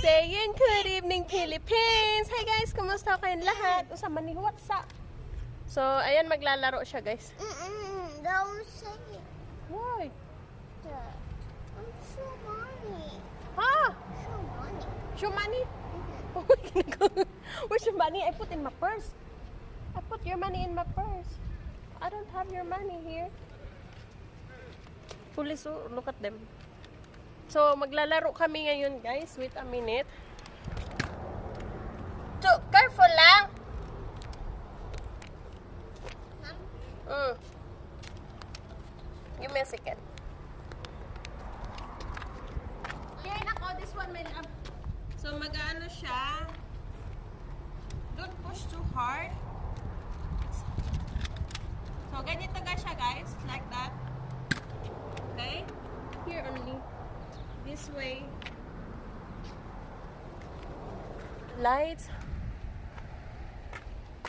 Saying good evening, Philippines! Hi guys, kumusta kayong lahat? Usama ni what's up? So, ayan, maglalaro siya guys. Don't say it. Why? I'm so money. Ha? So money. Show money? Where's your money? I put in my purse. I put your money in my purse. I don't have your money here. Police, oh, look at them. So, maglalaro kami ngayon, guys. Wait a minute. So, careful lang. Give me a second. Ayan ako, this one, my love. So, mag-ano siya. Don't push too hard. So, ganito ga siya, guys. Like that. Okay? Here only. This way. Lights.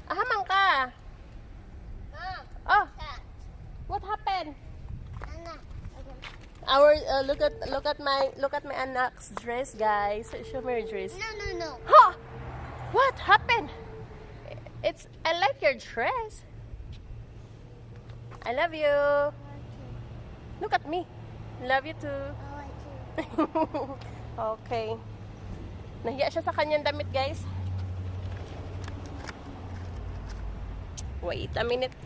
Ahamang ka. Oh. What happened? Anak. Our look at my anak's dress, guys. Show me your dress. No. Huh? What happened? I like your dress. I love you. Look at me. Love you too. Okay. Nahiya siya sa kanyang damit, guys. Wait a minute.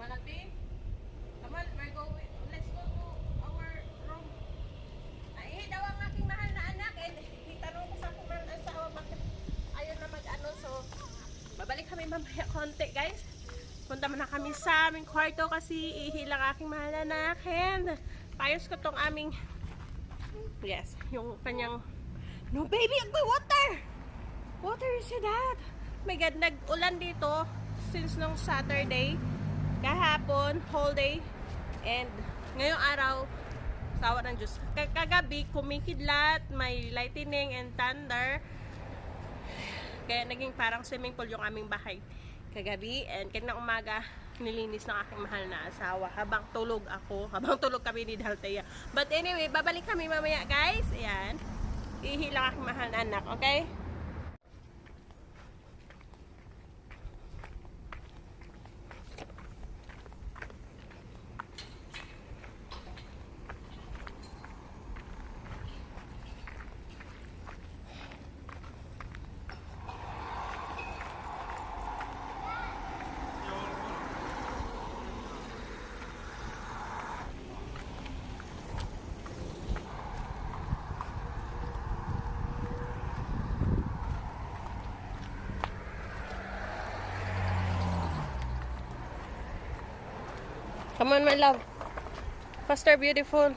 wanna be? Come on, we're going. Let's go to our room. Ay, daw ang aking mahal na anak. And itanong ko sa akong mahal na asawa, bakit ayun na mag-ano. So, babalik kami mamaya konti, guys. Punta muna kami sa aming kwarto kasi ihilang aking mahal na anak. And payos ko tong aming, yes, yung kanyang, no baby, agboy, water! Water, you see that? My God, nag-ulan dito since nung Saturday. Kahapon, whole day. And ngayong araw, sawa ng Diyos. Kagabi, kumikidlat, may lightning and thunder. Kaya naging parang swimming pool yung aming bahay kagabi. And kanina umaga, nilinis ng aking mahal na asawa habang tulog ako. Habang tulog kami ni Daltea. But anyway, babalik kami mamaya, guys. Ayan. Ihilang aking mahal na anak, okay? Come on, my love. Faster, beautiful.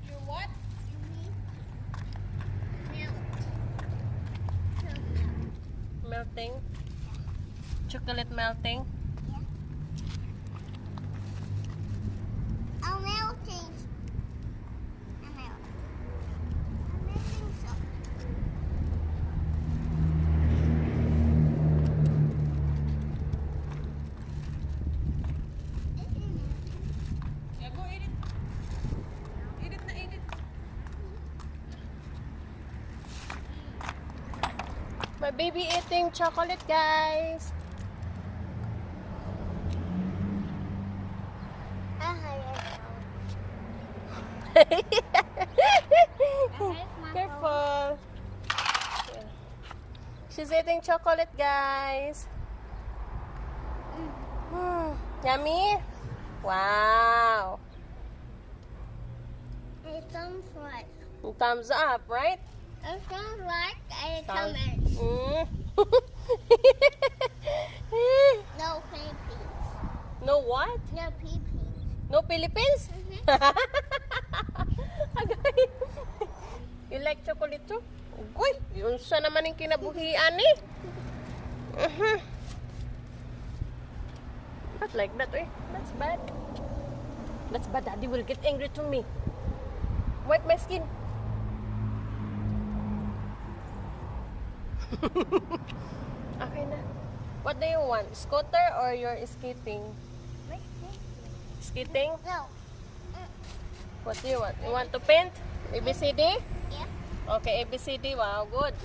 You what? Melting. Chocolate melting. I'm melting. I'm melting. I'm melting so. Yeah, go eat it. Eat it na, eat it. My baby eating chocolate, guys. Careful. Yeah. She's eating chocolate, guys. Yummy? Wow. It sounds like. Thumbs up, right? It sounds like a Sounds- comment. No Philippines. No what? No Philippines. No Philippines? Agay. You like chocolate too? Uy, yun sa naman yung kinabuhian eh. Not like that eh. That's bad. That's bad. Daddy will get angry to me. Wipe my skin. Okay na. What do you want? Scooter or you're skating? Skating? No. What do you want? You want to paint? ABCD? Yeah. Okay, ABCD. Wow, good.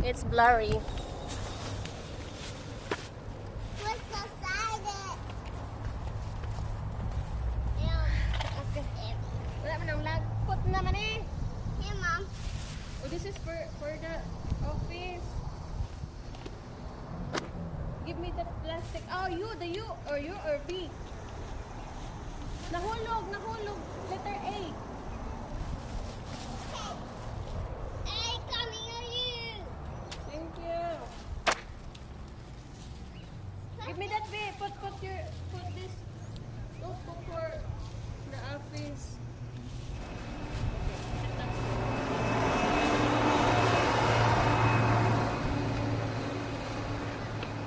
It's blurry. What's beside it? Yeah. Okay. Wala man ang lag. Put naman eh. Here, Mom. Oh, this is for the office. Give me the plastic. Oh, the U or B? Nahulog. Letter A. Hey, coming on you. Thank you. Give me that B. Put this notebook for the office.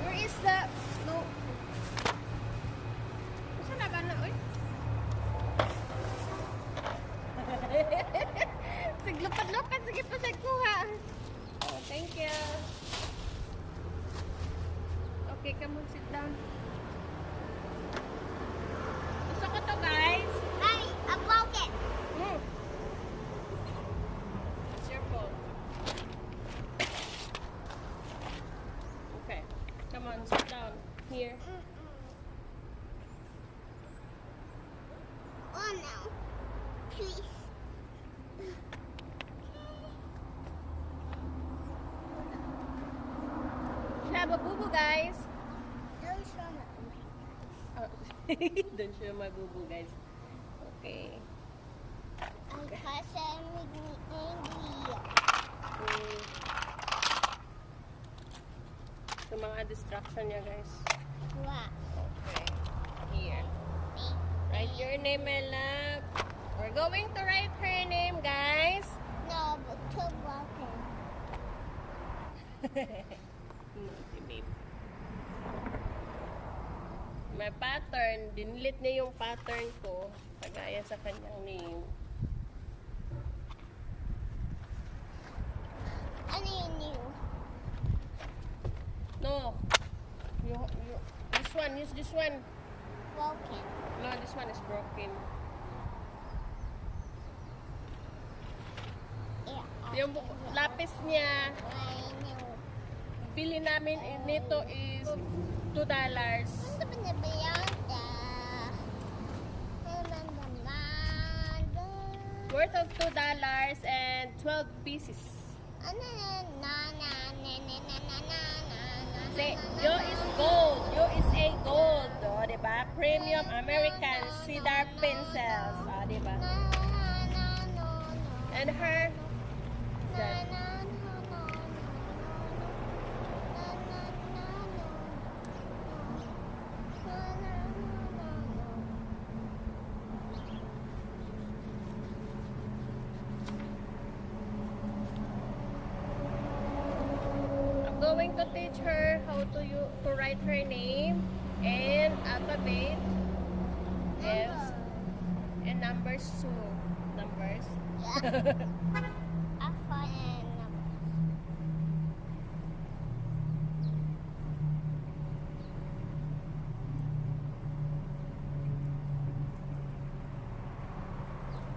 Where is the no? Saan na ba na, oy? Sige, lupad. Sige pa siya kuha. Oh, thank you. Okay, come on, sit down. Gusto ko to, guys. Hey, I broke it. It's your fault. Okay, come on, sit down. Here. guys. Don't show me. Oh. Don't show my boo-boo, guys. Okay. I can't make me angry. Mm. So, mga distraction niya, guys. What? Okay. Here. Write your name, my love. We're going to write her name, guys. No, but too broken. Naughty babe. May pattern. Dinilit niya yung pattern ko. Kagaya sa kanyang name. Ano yun new? No. This one. Use this one. Broken. No, this one is broken. Yeah. Yung lapis niya, I know. bili namin nito is $2. Ano ba na ba yan? Worth of $2 and 12 pieces. Ano na. Say, yo is gold. Yo is a gold. O, diba? Premium American cedar pencils. O, diba? And her, I'm going to teach her how to write her name and alphabet. Yes. And numbers too. Numbers.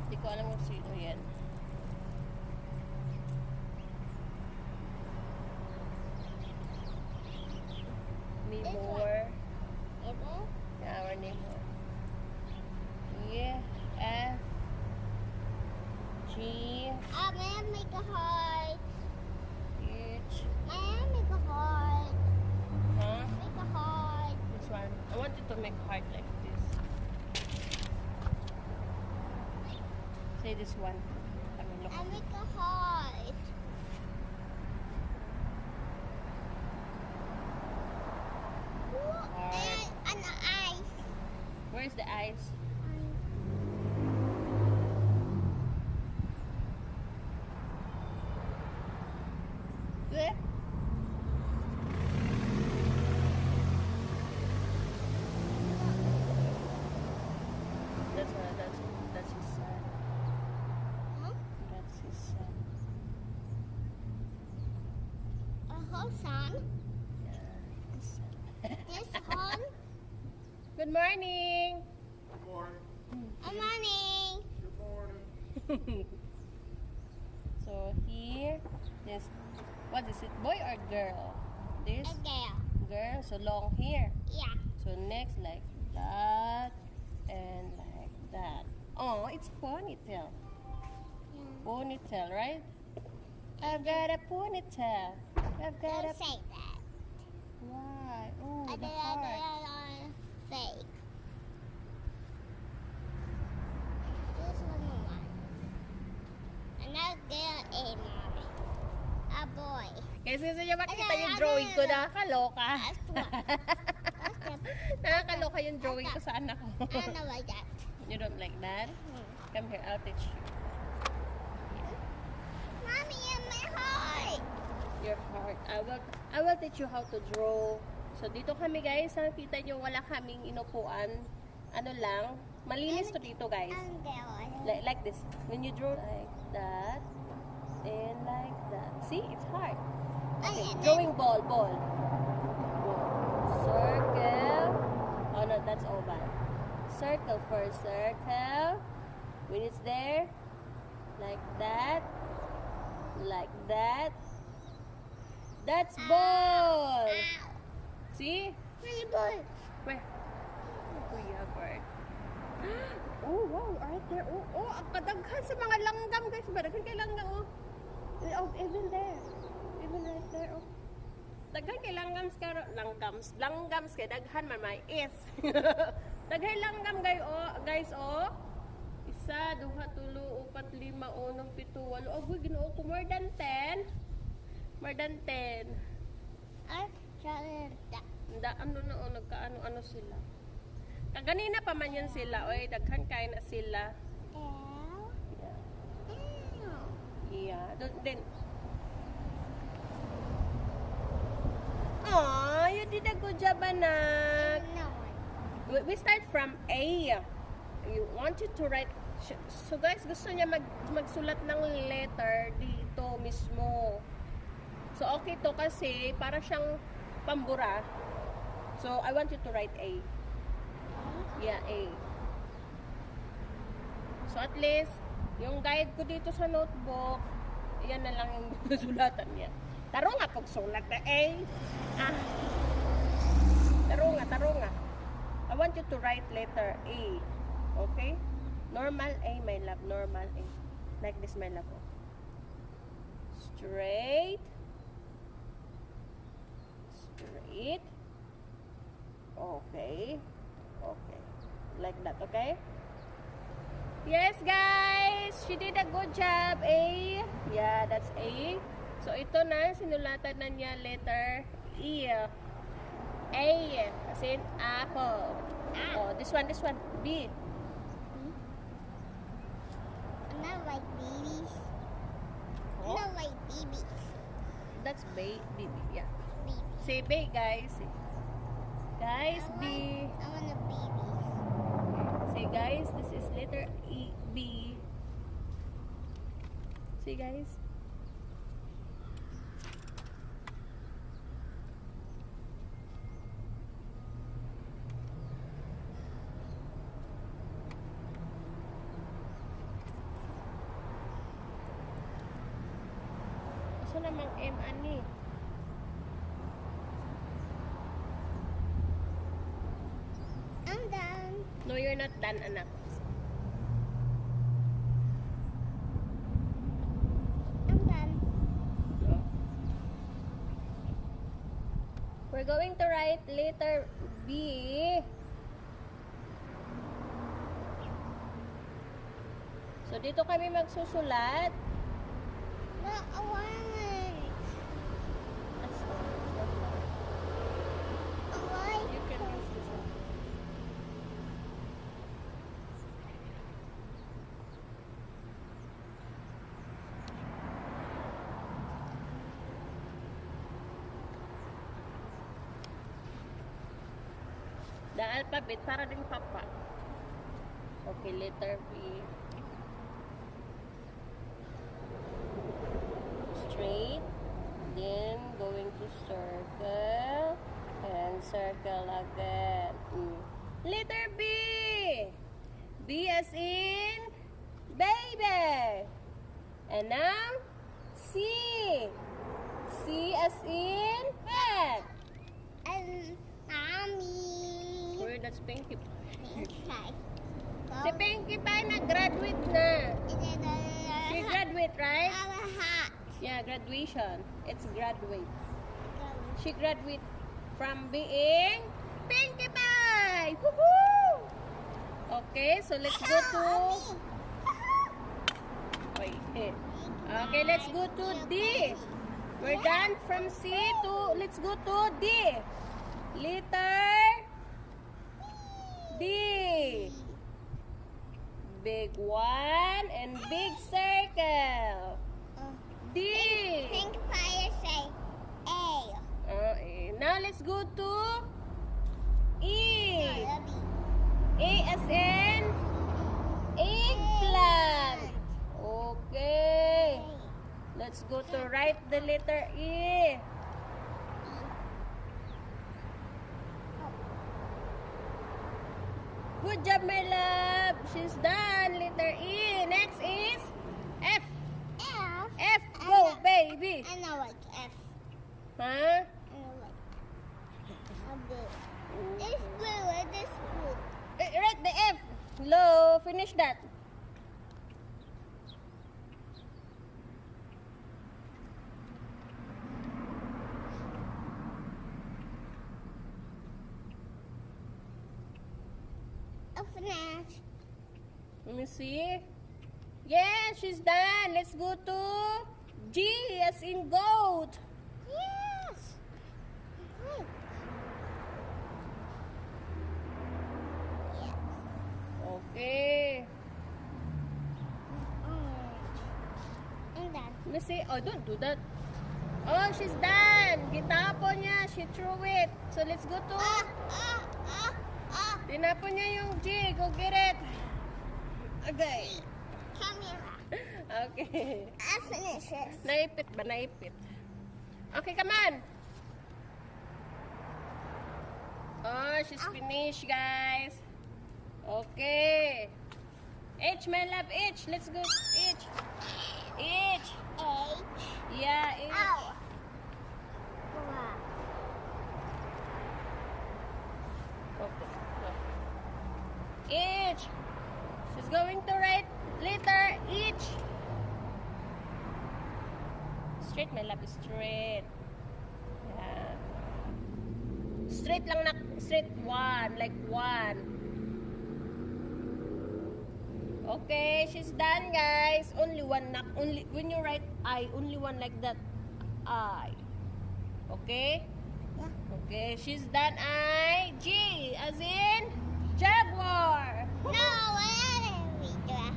Hindi ko alam kung sino yan. Need This one. more. Yeah, our name more. Yeah. F. G. May I make a heart? H. May I make a heart? Huh? Make a heart. This one. I want you to make heart like this. Say this one. I mean, look. I make a heart. Heart. And an ice. Where's the eyes? There. That's his son. Huh? That's his son. A whole sun. Yeah, his son. This one. Good morning. Good morning. A morning. Good morning. So here, this, what is it, boy or girl? This A girl. girl, so long hair. Yeah. So next, like that and like that. Oh, it's ponytail. Ponytail, right? I've got a ponytail. I've got Don't a. say that. Why? Oh, I the did heart. fake. This one. Another girl a mommy. A boy. Guys, gusto nyo makita Ay, yung ano, drawing ko? ano? Nakakaloka. That's what. Nakakaloka yung drawing ko sa anak ko. I know like that. You don't like that? Come here, I'll teach you. Mommy, in my heart. Your heart. I will teach you how to draw. So dito kami guys, nakita nyo wala kaming inupuan. Ano lang, malinis to dito guys. I'm girl. Like this. When you draw like that and like that. See, it's hard. Okay, drawing ball. Circle. Oh no, that's oval. Circle first, circle. When it's there, like that. That's ball. Ow. See? My boy. Where? Kuya bird. Oh, wow, right there. Oh, ang kadaghan sa mga langgam, guys. Badaghan kay langgam, oh. Oh, even there. Even right there, oh. Daghan kay langgams karo langgams kay daghan man may is. Daghay langgam guys oh. Isa, duha, tulo, upat, lima, unong, pito, walo. Oh, Ginoo ko more than 10. More than 10. Ano na oh, nagkaano-ano sila. Kaganina pa man yan sila. Oy, daghan kay na sila. Yeah. Then oh, you did a good job, anak. We start from A. You want you to write. So guys, gusto niya magsulat ng letter dito mismo. So okay to kasi para siyang pambura. So I want you to write A. Yeah, A. So at least yung guide ko dito sa notebook, yan na lang yung sulatan niya. Taro nga kung sulat na A. Taro nga. I want you to write letter A. Okay? Normal A, my love. Normal A. Like this, my love. Straight. Straight. Okay. Okay. Like that, okay? Yes, guys! She did a good job, A. Yeah, that's A. So, ito na. Sinulatan na niya letter E. A. As in apple. Oh, this one. B. I'm not like babies. Oh. I'm not like babies. That's B. Yeah. Babies. Say B, guys. Guys, B. I want a babies. Say, guys, this is letter E. B. See, guys. Asa namang M ani? I'm done. No, you're not done, anak. I'm done. No. We're going to write letter B. So, dito kami magsusulat. But I want You can use this one. The alphabet para din papa. Okay, letter B. Straight. Then going to circle. And circle again. Letter B. B as in baby. And now C. C as in pet. and mommy. Where that's Pinkie Pie? Okay. Si Pinkie Pie nag-graduate na. She graduate, right? I'm a hat. Yeah, graduation. It's graduate. She graduate from being Pinkie Pie. Woohoo! Okay, so let's go to. Wait. Okay, let's go to D. We're done from C to. Let's go to D. Letter D. Big one and big circle. D. Pink fire say A. Now let's go to E. Lobby. A as in eggplant. Okay. Let's go to write the letter E. Good job, my love. She's done. Letter E. Next is F. F. F. Go, baby. I know like F. Huh? I know like a blue. It's blue. It is blue. Write the F. Hello. Finish that. Let me see. Yeah, she's done. Let's go to G as in goat. Yes. Wait. Yes. Okay. And then. Let me see. Oh, don't do that. Oh, she's done. Gitapon niya. She threw it. So let's go to... Tinapon niya yung G. Go get it. Okay. Come here. Okay. I finish it. Naipit ba? Naipit. Okay, come on. Oh, she's finished, guys. Okay. H, my love, H. Let's go. H. H. H. Yeah, H. Ow. Wow. Okay. H. She's going to write letter H. Straight, my love, straight. Yeah. Straight lang na, straight one, like one. Okay, she's done, guys. Only one knock. Only when you write I, only one like that. I. Okay? Yeah. Okay, she's done. I. G, as in jaguar. No, I didn't read that.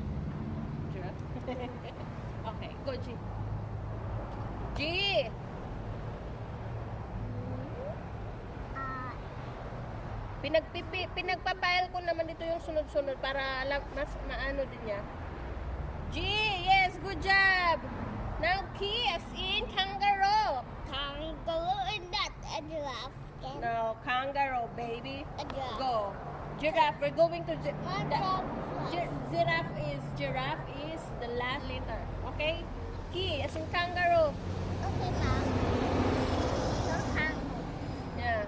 Okay, go G. G. Pinagpapile ko naman dito yung sunod-sunod para mas maano din niya. G, yes, good job. Now K as in kangaroo. Kangaroo and that a giraffe. Can No, kangaroo, baby. a giraffe. Go. Giraffe, we're going to giraffe is the last letter. Okay? K as in kangaroo. Okay, mom. No kangaroo. Yeah.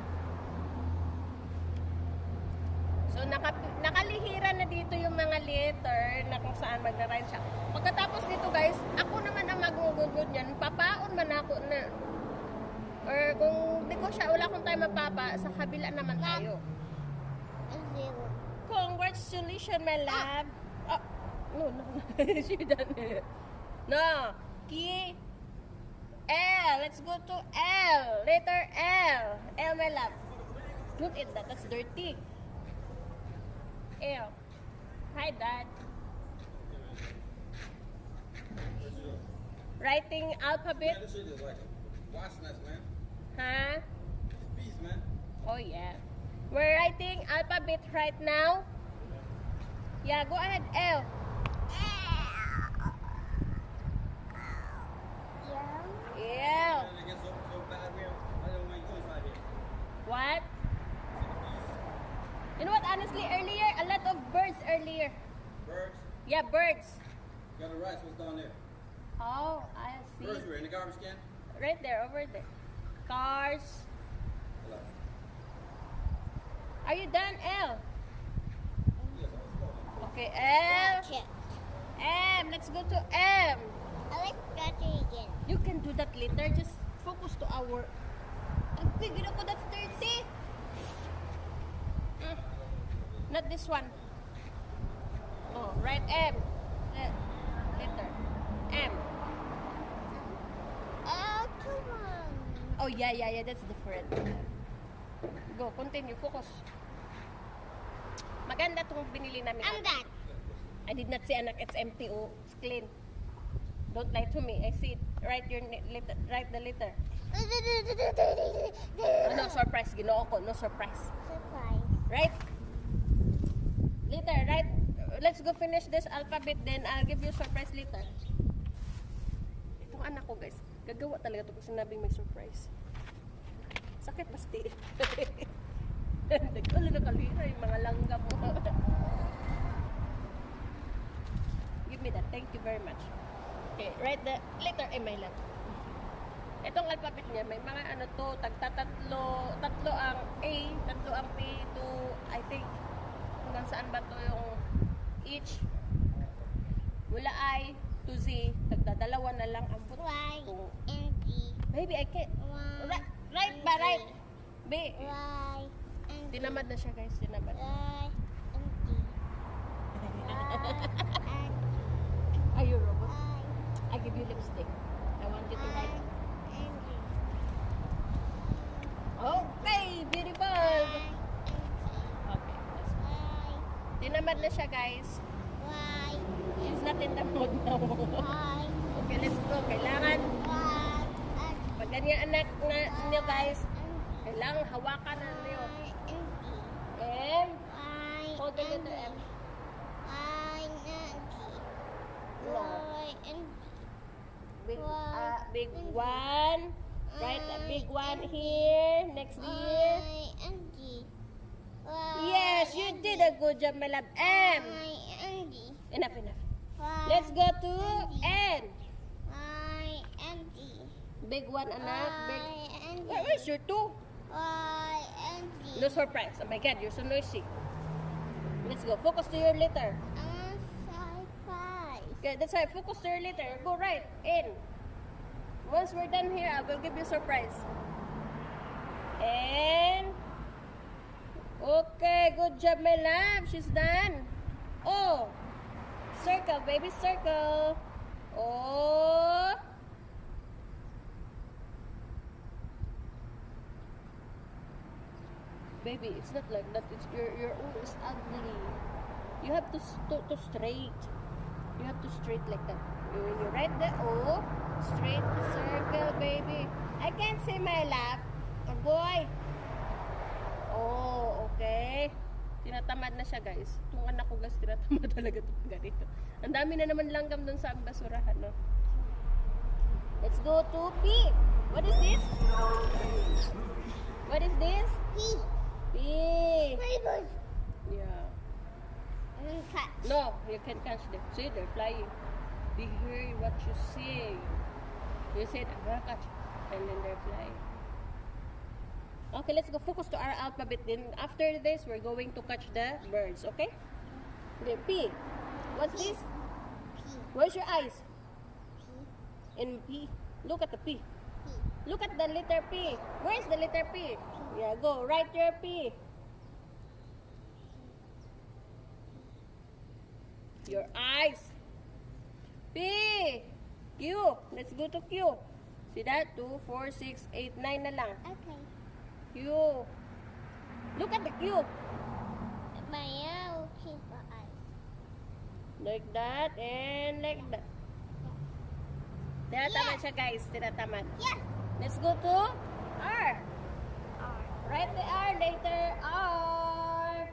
So, nakalihira na dito yung mga letter na kung saan mag-write siya. Pagkatapos dito, guys, ako naman ang magugugod niyan. Papaon man ako na. Or kung di ko siya, wala akong tayo mapapa, sa kabila naman tayo. A zero. Congratulations, my love. Oh, no. She done it. No. K. L. Let's go to L. Letter L. L, my love. Don't eat that. That's dirty. L. Hi, Dad. Writing alphabet. This shit is like a wasp nest, man. Huh? It's bees, man. Oh, yeah. We're writing alphabet right now. Yeah, go ahead, L. Yeah. L. Man, it gets so bad here. I don't want you inside here. What? See the bees? You know what, honestly, earlier, a lot of birds earlier. Birds. Yeah, birds. You got the rice. What's down there? Oh, I see. Birds were in the garbage can. Right there, over there. Cars. Hello. Are you done, L? Yes, I was going. Okay, L. Watch it. M. Let's go to M. I like that again. You can do that later. Just focus to our... Ang bigil ako, that's 30. Not this one. Oh, right, M. Letter. M. Oh, come on. Oh, yeah, that's different. Go, continue, focus. Maganda itong binili namin. I'm done. I did not see, anak. It's empty. Oh, it's clean. Don't lie to me. I see it. Write your letter. Write the letter. Oh, no, surprise. Ginoo ko. No surprise. Surprise. Right? Later, right? Let's go finish this alphabet, then I'll give you surprise later. Itong anak ko, guys, gagawa talaga ito kung sinabing may surprise. Sakit basti. Nagkala na kalira yung mga langgam mo. Give me that. Thank you very much. Okay, write the letter M, my love. Itong alphabet niya, may mga ano to, tatlo ang A, tatlo ang P, to, I think, hanggang saan ba to yung each, mula I to Z, tagdadalawa na lang ang buto. Y and D. Maybe I can't, Y right ba, right? B, Y and D. tinamad na siya guys, tinamad. Y and D. Y Are you a robot? I give you lipstick. I want you to write. Okay, beautiful. Okay, let's go. Tinamad na siya, guys. She's not in the mood now. Okay, let's go. Kailangan, pag ganyan anak na niyo, guys, kailangan hawakan na niyo. M. Hold the letter M. Big one. Right, a big one here. Next here. Yes, you did a good job, my love. M. Enough. Let's go to N. Big one, anak. Big. Where's your two? No surprise. Oh my God, you're so noisy. Let's go. Focus to your letter. Okay, that's why. Focus to your letter. Go right. N. Once we're done here, I will give you a surprise. And okay, good job, my love. She's done. Oh, circle, baby, circle. Oh, baby, it's not like that. It's your O is ugly. You have to straight. You have to straight like that. When you write the O, straight circle, baby. I can't see my lap. Agoy. Oh, okay. Tinatamad na siya, guys. Itong anak ko, guys, tinatamad talaga itong ganito. Ang dami na naman langgam dun sa basurahan, no? Let's go to P. What is this? What is this? P. Yeah. No, you can catch them. See, they're flying. They hear what you say. You said, I'm gonna catch. And then they're flying. Okay, let's go focus to our alphabet. Then after this, we're going to catch the birds, okay? The P. What's this? Where's your eyes? In P. Look at the P. Look at the letter P. Where's the letter P? Yeah, go. Write your P. Your eyes. P. Q. Let's go to Q. See that? 2, 4, 6, 8, 9 na lang. Okay. Q. Look at the Q. Keep the eyes. Like that and like that. Tinatamad siya, guys. Tinatamad. Yes. Let's go to R. Write the R later. R.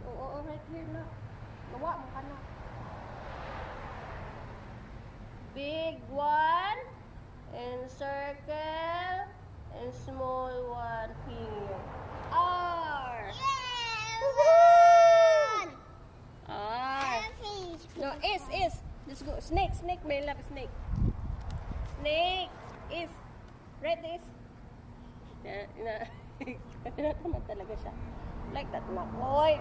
Oo, right here na. Gawa mo ka na. Big one. And circle. And small one here. R. Woohoo! R. No, is. Let's go. Snake, my love, snake. Snake is. Right this. Tinatamad talaga siya. Like that, makoy.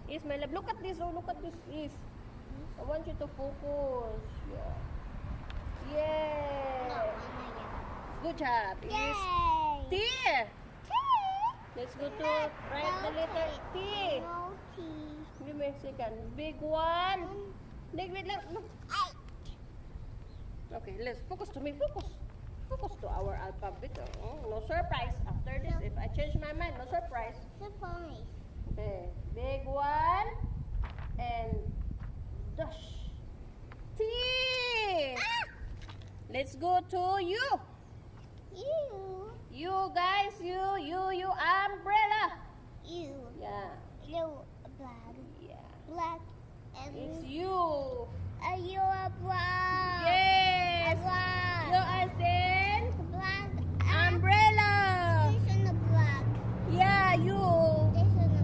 Is, my love. Look at this. Oh, look at this. Is. I want you to focus. Yeah. Yeah. Good job. Is. T. Let's go to write the letter T. No T. Give me a second. Big one. Wait, look. Okay, let's focus to me. Focus to our alphabet. Oh, no surprise. After this, if I change my mind, no surprise. Surprise. Okay, big one. And dash. T. Let's go to you. You guys, you umbrella. You. Yeah. You black. Yeah. Black. And It's you. are you a black? Yes. Black. You as in Black. umbrella. This one a black. Yeah, you. This one a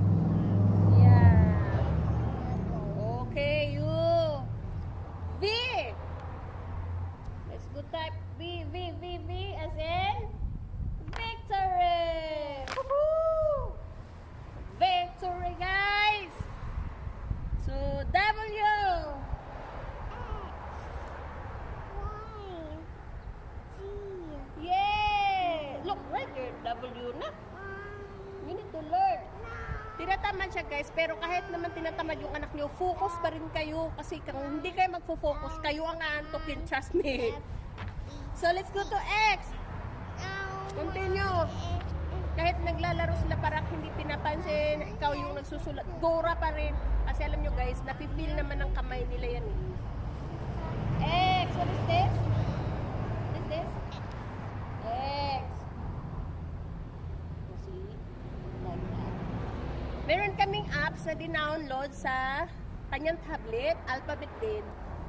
Yeah. black. Okay, you. V. Let's go type V as in victory. Woohoo! Victory, guys. So W. tinatamad siya guys, pero kahit naman tinatamad yung anak nyo, focus pa rin kayo. Kasi kung hindi kayo magfo-focus, kayo ang aantokin, trust me. So let's go to X. Continue. Kahit naglalaro sila parang hindi pinapansin, ikaw yung nagsusulat, gora pa rin. Kasi alam nyo guys, nafe-feel naman ng kamay nila yan eh. X, what is this? What is this? X. Meron kaming apps na dinownload sa kanyang tablet, alphabet din.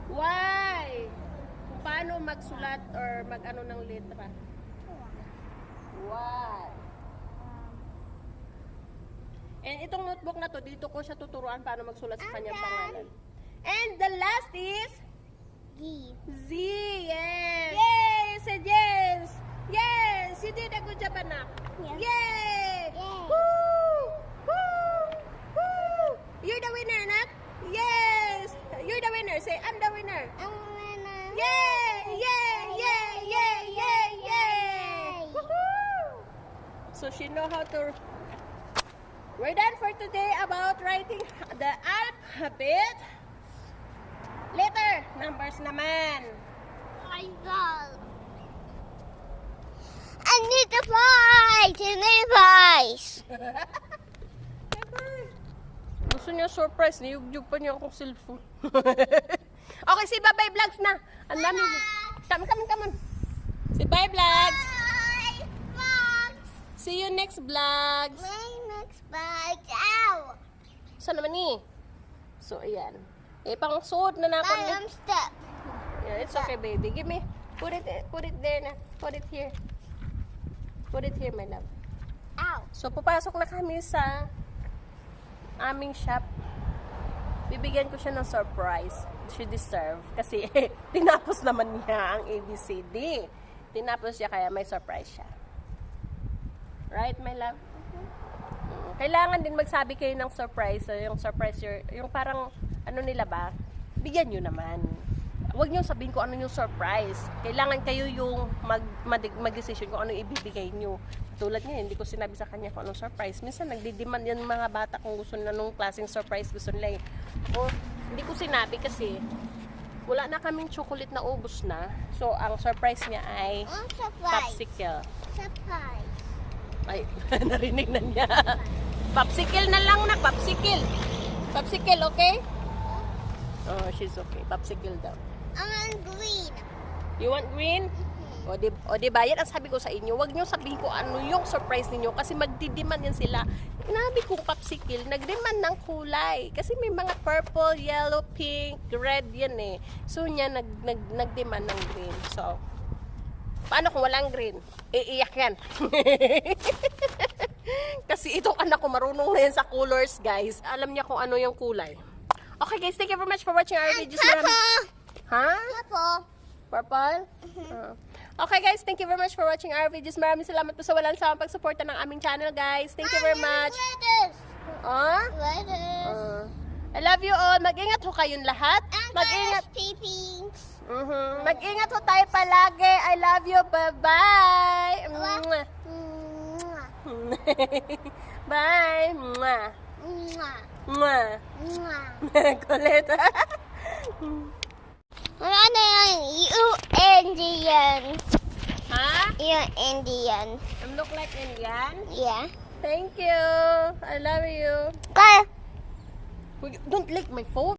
Why? Kung paano magsulat or mag-ano ng letra. Why? And itong notebook na to, dito ko siya tuturuan paano magsulat sa kanyang pangalan. And the last is Z. Yes! Yay! You said yes! Yes! You did a good job, anak. Yeah. Yay! Yay. Woo! Woo! Woo! You're the winner, anak. Yes! You're the winner. Say, I'm the winner. Yay! Yay! Yay! Yay! Yay! Yay! Woohoo! So she know how to. We're done for today about writing the alphabet. Letter, numbers naman. I need the prize! I need the prize! Gusto niya surprise, niyugyug pa niya akong cellphone. Okay, si Bye Vlogs na. Ang dami. Come on. Si Bye Vlogs. Bye! Vlogs! See you next vlogs. My next bag. Ow! Saan naman ni? So, ayan. Pang suot na ako. Bye, I'm stuck. Yeah, it's okay, baby. Give me. Put it there na. Put it here. Put it here, my love. Ow! So, papasok na kami sa aming shop. Bibigyan ko siya ng surprise. She deserve. Kasi, tinapos naman niya ang ABCD. Tinapos siya, kaya may surprise siya. Right, my love? Kailangan din magsabi kayo ng surprise. Yung surprise, yung parang, ano nila ba? Bigyan nyo naman. Huwag nyo sabihin kung ano yung surprise. Kailangan kayo yung mag-decision kung ano ibibigay nyo. Tulad niya, hindi ko sinabi sa kanya kung anong surprise. Minsan, nagdi-demand yan mga bata kung gusto na nung klaseng surprise gusto nila eh. O, hindi ko sinabi kasi wala na kaming chocolate na ubos na. So, ang surprise niya ay Surprise! popsicle. Surprise! Ay, narinig na niya. Popsicle na lang na, popsicle. Popsicle, okay? Oh, she's okay. Popsicle daw. I want green. You want green? O diba, yan ang sabi ko sa inyo. Huwag nyo sabihin ko ano yung surprise ninyo kasi magdidiman yan sila. Inabi kong popsicle, nagdemand ng kulay. Kasi may mga purple, yellow, pink, red yan eh. So niya nagdemand ng green. So, paano kung walang green? Iiyak yan. Kasi itong anak ko marunong na yan sa colors, guys. Alam niya kung ano yung kulay. Okay guys, thank you very much for watching our videos. Ha? Purple? Okay guys, thank you very much for watching our videos. Maraming salamat po sa walang sawang pagsuporta ng aming channel, guys. Thank you very much. I love you all. Mag-ingat ho kayong lahat. Mag-ingat. Mag-ingat ho tayo palagi. I love you. Bye-bye. Bye. Kulit. Ano yung Indian? Ha? You're Indian. I look like Indian? Yeah. Thank you. I love you. Bye. Don't lick my phone.